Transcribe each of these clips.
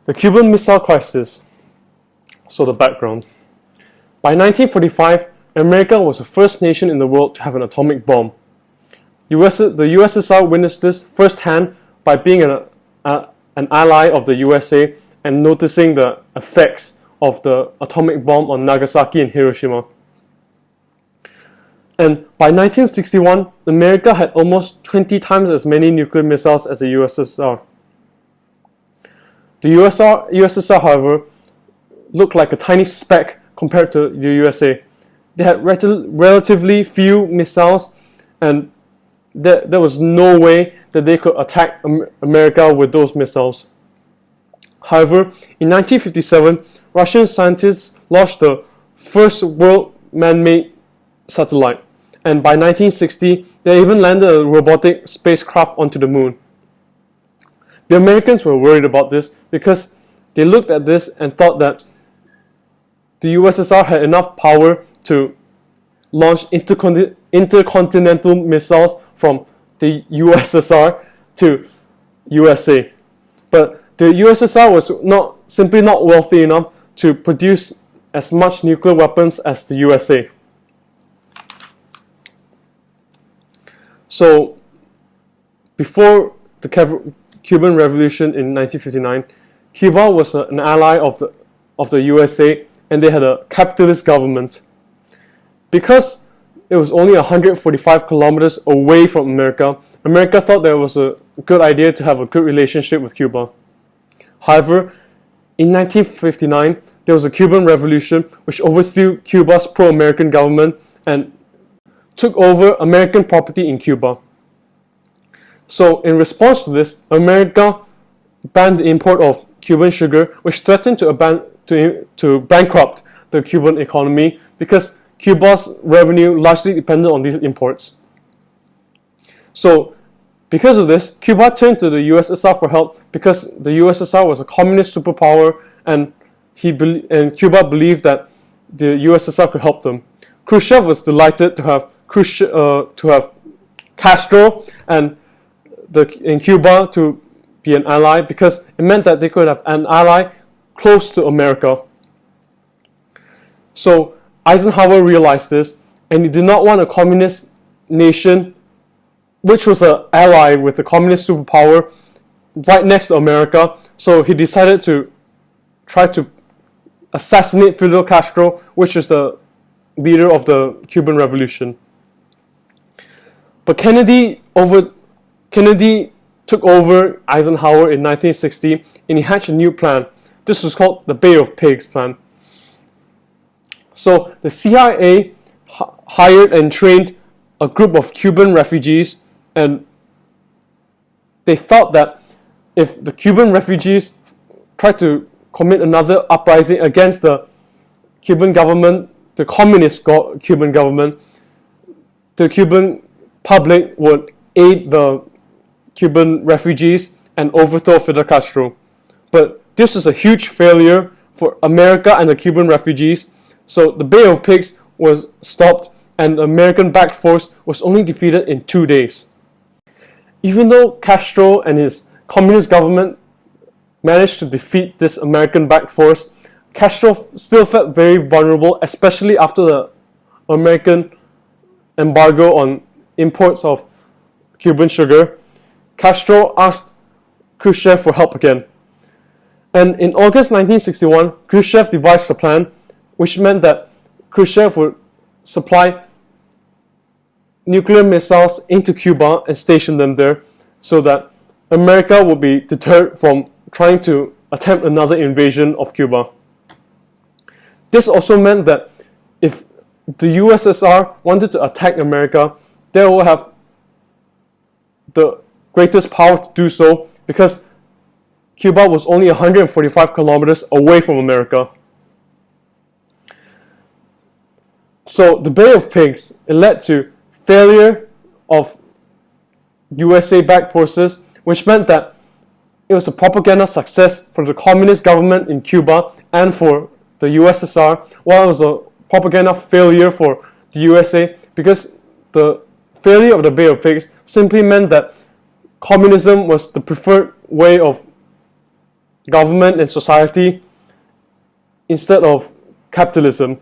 The Cuban Missile Crisis. So the background. By 1945, America was the first nation in the world to have an atomic bomb. The USSR witnessed this firsthand by being an ally of the USA and noticing the effects of the atomic bomb on Nagasaki and Hiroshima. And by 1961, America had almost 20 times as many nuclear missiles as the USSR. The USSR, however, looked like a tiny speck compared to the USA. They had relatively few missiles, and there was no way that they could attack America with those missiles. However, in 1957, Russian scientists launched the first world man-made satellite, and by 1960, they even landed a robotic spacecraft onto the moon. The Americans were worried about this because they looked at this and thought that the USSR had enough power to launch intercontinental missiles from the USSR to USA. But the USSR was simply not wealthy enough to produce as much nuclear weapons as the USA. So, before the Cuban Revolution in 1959, Cuba was an ally of the USA, and they had a capitalist government. Because it was only 145 kilometers away from America, America thought that it was a good idea to have a good relationship with Cuba. However, in 1959, there was a Cuban Revolution which overthrew Cuba's pro-American government and took over American property in Cuba. So, in response to this, America banned the import of Cuban sugar, which threatened to bankrupt the Cuban economy because Cuba's revenue largely depended on these imports. So, because of this, Cuba turned to the USSR for help because the USSR was a communist superpower, and Cuba believed that the USSR could help them. Khrushchev was delighted to have Castro and in Cuba to be an ally because it meant that they could have an ally close to America. So Eisenhower realized this, and he did not want a communist nation which was an ally with the communist superpower right next to America. So he decided to try to assassinate Fidel Castro, which is the leader of the Cuban Revolution. But Kennedy took over Eisenhower in 1960, and he hatched a new plan. This was called the Bay of Pigs plan. So the CIA hired and trained a group of Cuban refugees, and they thought that if the Cuban refugees tried to commit another uprising against the Cuban government, the communist Cuban government, the Cuban public would aid the Cuban refugees and overthrow Fidel Castro. But this was a huge failure for America and the Cuban refugees, so the Bay of Pigs was stopped and the American-backed force was only defeated in 2 days. Even though Castro and his communist government managed to defeat this American-backed force, Castro still felt very vulnerable, especially after the American embargo on imports of Cuban sugar. Castro asked Khrushchev for help again. And in August 1961, Khrushchev devised a plan which meant that Khrushchev would supply nuclear missiles into Cuba and station them there so that America would be deterred from trying to attempt another invasion of Cuba. This also meant that if the USSR wanted to attack America, they will have the greatest power to do so because Cuba was only 145 kilometers away from America. So the Bay of Pigs, it led to failure of USA-backed forces, which meant that it was a propaganda success for the communist government in Cuba and for the USSR, while it was a propaganda failure for the USA because the failure of the Bay of Pigs simply meant that communism was the preferred way of government and society instead of capitalism.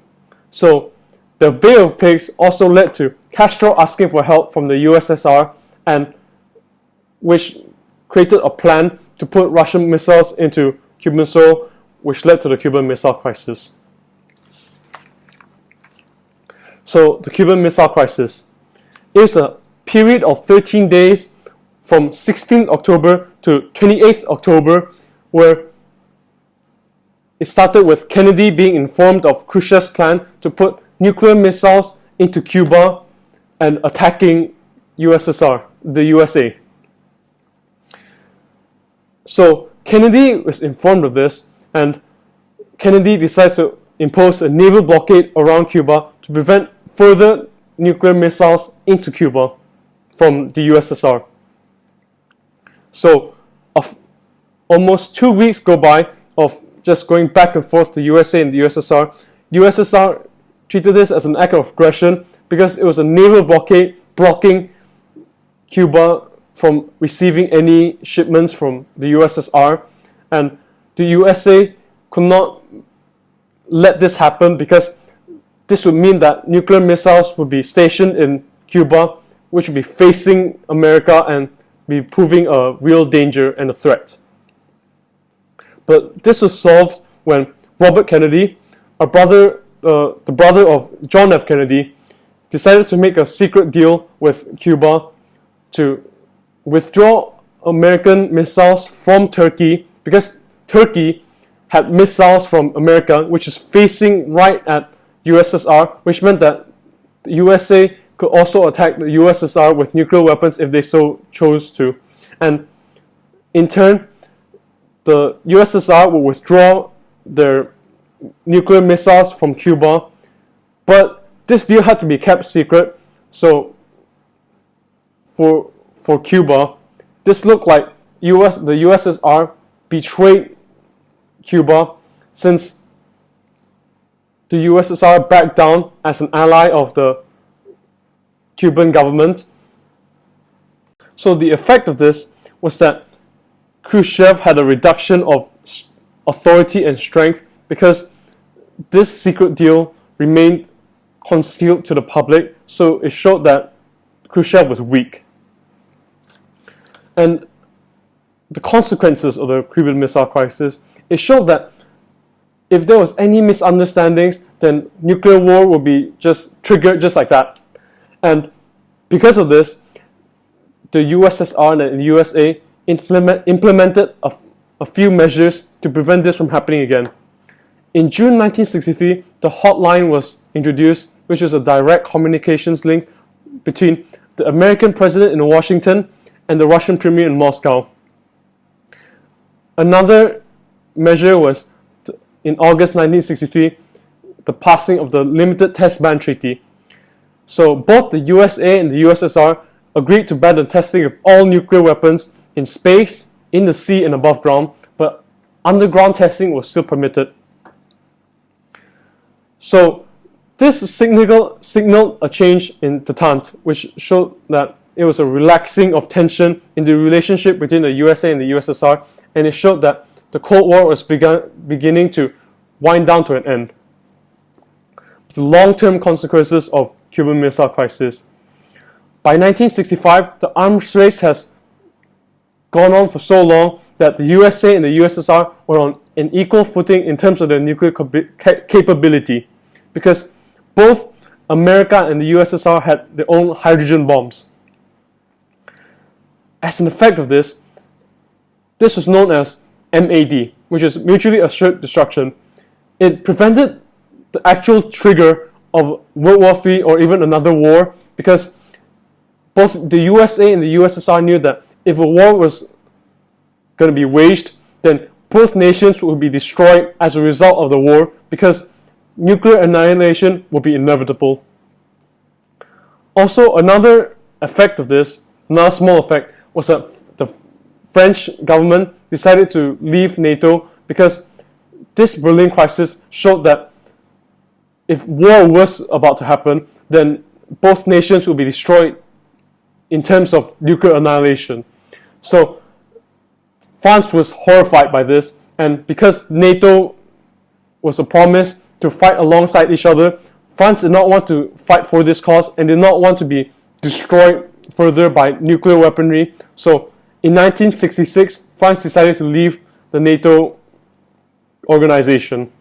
So the Bay of Pigs also led to Castro asking for help from the USSR, and which created a plan to put Russian missiles into Cuban soil, which led to the Cuban Missile Crisis. So the Cuban Missile Crisis is a period of 13 days from 16th October to 28th October, where it started with Kennedy being informed of Khrushchev's plan to put nuclear missiles into Cuba and attacking the USA. So Kennedy was informed of this, and Kennedy decides to impose a naval blockade around Cuba to prevent further nuclear missiles into Cuba from the USSR. So almost 2 weeks go by of just going back and forth to USA and the USSR. USSR treated this as an act of aggression because it was a naval blockade blocking Cuba from receiving any shipments from the USSR, and the USA could not let this happen because this would mean that nuclear missiles would be stationed in Cuba, which would be facing America and be proving a real danger and a threat. But this was solved when Robert Kennedy, the brother of John F. Kennedy, decided to make a secret deal with Cuba to withdraw American missiles from Turkey, because Turkey had missiles from America which is facing right at USSR, which meant that the USA could also attack the USSR with nuclear weapons if they so chose to. And in turn, the USSR would withdraw their nuclear missiles from Cuba, but this deal had to be kept secret. So for Cuba, this looked like the USSR betrayed Cuba, since the USSR backed down as an ally of the Cuban government. So the effect of this was that Khrushchev had a reduction of authority and strength because this secret deal remained concealed to the public, so it showed that Khrushchev was weak. And the consequences of the Cuban Missile Crisis, it showed that if there was any misunderstandings, then nuclear war would be just triggered just like that. And because of this, the USSR and the USA implemented a few measures to prevent this from happening again. In June 1963, the hotline was introduced, which is a direct communications link between the American president in Washington and the Russian premier in Moscow. Another measure was, in August 1963, the passing of the Limited Test Ban Treaty. So both the USA and the USSR agreed to ban the testing of all nuclear weapons in space, in the sea, and above ground, but underground testing was still permitted. So this signaled a change in detente, which showed that it was a relaxing of tension in the relationship between the USA and the USSR, and it showed that the Cold War was beginning to wind down to an end. The long-term consequences of Cuban Missile Crisis. By 1965, the arms race has gone on for so long that the USA and the USSR were on an equal footing in terms of their nuclear capability, because both America and the USSR had their own hydrogen bombs. As an effect of this, this was known as MAD, which is mutually assured destruction. It prevented the actual trigger of World War III or even another war, because both the USA and the USSR knew that if a war was going to be waged, then both nations would be destroyed as a result of the war, because nuclear annihilation would be inevitable. Also, another effect of this, another small effect, was that the French government decided to leave NATO because this Berlin crisis showed that if war was about to happen, then both nations would be destroyed in terms of nuclear annihilation. So France was horrified by this, And because NATO was a promise to fight alongside each other, France did not want to fight for this cause and did not want to be destroyed further by nuclear weaponry. So in 1966, France decided to leave the NATO organization.